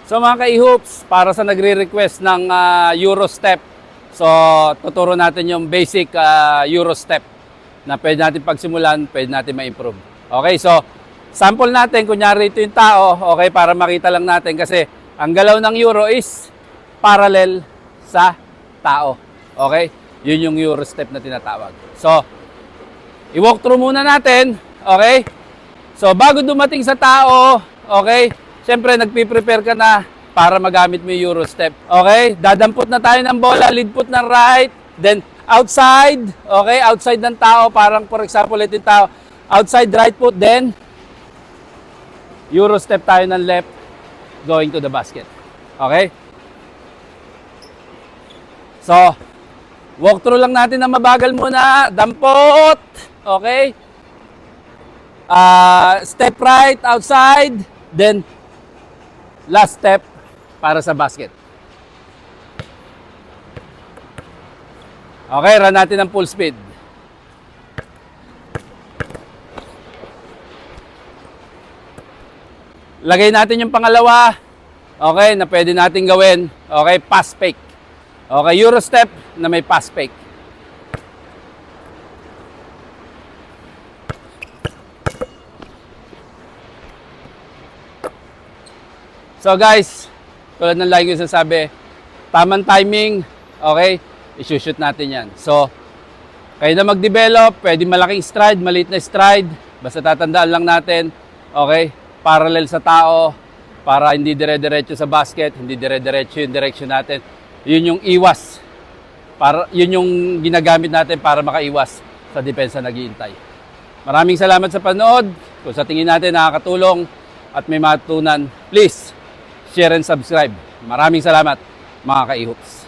So mga ka-ihoops, para sa nagre-request ng Euro step, so tuturo natin yung basic Euro step na pwede natin pagsimulan, pwede natin ma-improve. Okay, so sample natin, kunyari ito yung tao, okay, para makita lang natin kasi ang galaw ng Euro is parallel sa tao. Okay, yun yung Euro step na tinatawag. So, i-walk through muna natin, okay? So, bago dumating sa tao, okay, siyempre, nagpiprepare ka na para magamit mo yung Euro step. Okay? Dadampot na tayo ng bola, lead foot ng right, then outside, okay? Outside ng tao, parang for example, ito yung tao, outside right foot, then Euro step tayo ng left, going to the basket. Okay? So, walk through lang natin na mabagal muna, dampot, okay? Step right, outside, then last step para sa basket. Okay, run natin ng full speed. Lagay natin yung pangalawa. Okay, na pwede natin gawin. Okay, pass fake. Okay, Euro step na may pass fake. So guys, tulad ng lagi ko sasabi, tamang timing, okay, isushoot natin yan. So, kayo na mag-develop, pwede malaking stride, maliit na stride, basta tatandaan lang natin, okay, parallel sa tao, para hindi dire-diretso sa basket, hindi dire-diretso yung direction natin. Yun yung iwas, yun yung ginagamit natin para makaiwas sa depensa nag-iintay. Maraming salamat sa panood. Kung sa tingin natin nakakatulong at may matutunan, please, share and subscribe. Maraming salamat mga ka-ihoops.